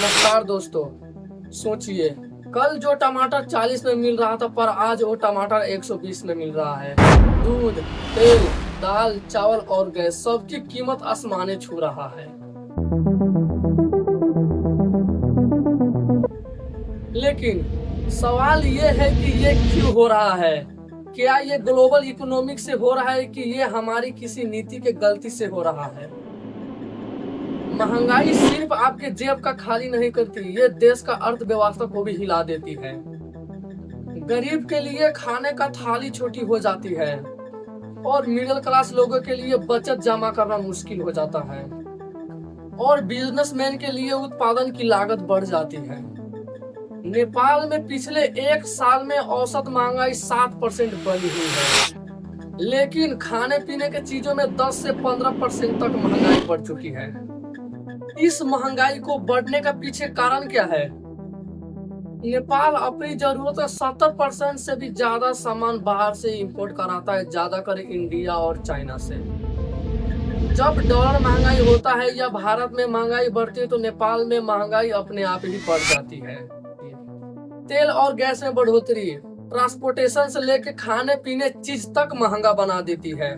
नमस्कार दोस्तों। सोचिए, कल जो टमाटर 40 में मिल रहा था पर आज वो टमाटर 120 में मिल रहा है। दूध, तेल, दाल, चावल और गैस सबकी कीमत आसमाने छू रहा है। लेकिन सवाल ये है कि ये क्यों हो रहा है? क्या ये ग्लोबल इकोनॉमिक से हो रहा है कि ये हमारी किसी नीति के गलती से हो रहा है? महंगाई सिर्फ आपके जेब का खाली नहीं करती, ये देश का अर्थव्यवस्था को भी हिला देती है। गरीब के लिए खाने का थाली छोटी हो जाती है और मिडिल क्लास लोगों के लिए बचत जमा करना मुश्किल हो जाता है और बिजनेसमैन के लिए उत्पादन की लागत बढ़ जाती है। नेपाल में पिछले एक साल में औसत महंगाई 7% बढ़ी हुई है, लेकिन खाने पीने के चीजों में 10 से 15% तक महंगाई बढ़ चुकी है। इस महंगाई को बढ़ने का पीछे कारण क्या है? नेपाल अपनी जरूरत का 70% से भी ज्यादा सामान बाहर से इंपोर्ट कराता है, ज्यादा कर इंडिया और चाइना से। जब डॉलर महंगाई होता है या भारत में महंगाई बढ़ती है तो नेपाल में महंगाई अपने आप ही बढ़ जाती है। तेल और गैस में बढ़ोतरी ट्रांसपोर्टेशन से लेकर खाने पीने चीज तक महंगा बना देती है।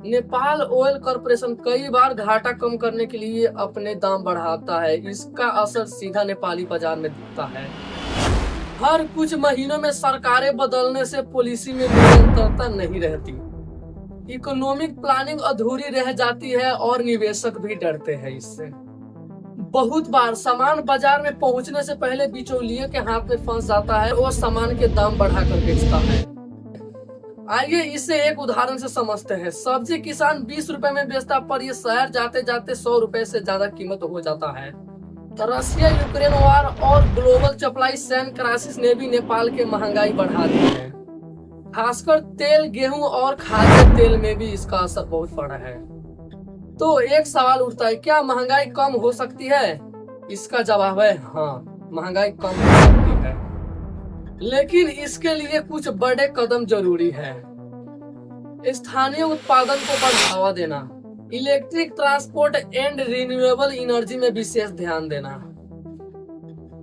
नेपाल ऑयल कॉरपोरेशन कई बार घाटा कम करने के लिए अपने दाम बढ़ाता है। इसका असर सीधा नेपाली बाजार में दिखता है। हर कुछ महीनों में सरकारें बदलने से पॉलिसी में निरंतरता नहीं रहती, इकोनॉमिक प्लानिंग अधूरी रह जाती है और निवेशक भी डरते हैं इससे। बहुत बार सामान बाजार में पहुंचने से पहले बिचौलिए के हाथ में फंस जाता है, वो सामान के दाम बढ़ाकर बेचता है। आइए इसे एक उदाहरण से समझते हैं। सब्जी किसान 20 रुपए में बेचता, पर ये शहर जाते जाते 100 रुपए से ज्यादा कीमत हो जाता है। तो रशिया यूक्रेन वार और ग्लोबल सप्लाई चेन क्राइसिस ने भी नेपाल के महंगाई बढ़ा दी है। खासकर तेल, गेहूं और खाद्य तेल में भी इसका असर बहुत पड़ा है। तो एक सवाल उठता है, क्या महंगाई कम हो सकती है? इसका जवाब है हाँ, महंगाई कम हो सकती है, लेकिन इसके लिए कुछ बड़े कदम जरूरी है। स्थानीय उत्पादन को बढ़ावा देना, electric transport and renewable energy में विशेष ध्यान देना,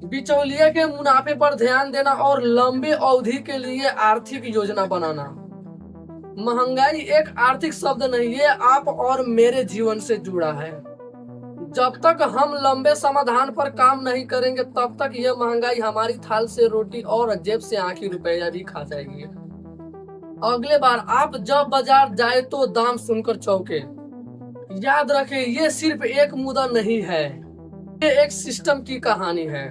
बिचौलिए के मुनाफे पर ध्यान देना और लंबी अवधि के लिए आर्थिक योजना बनाना। महंगाई एक आर्थिक शब्द नहीं, ये आप और मेरे जीवन से जुड़ा है। जब तक हम लंबे समाधान पर काम नहीं करेंगे तब तक यह महंगाई हमारी थाल से रोटी और जेब से आखिरी रुपया भी खा जाएगी। अगले बार आप जब बाजार जाए तो दाम सुनकर चौंके। याद रखें, ये सिर्फ एक मुद्दा नहीं है, ये एक सिस्टम की कहानी है।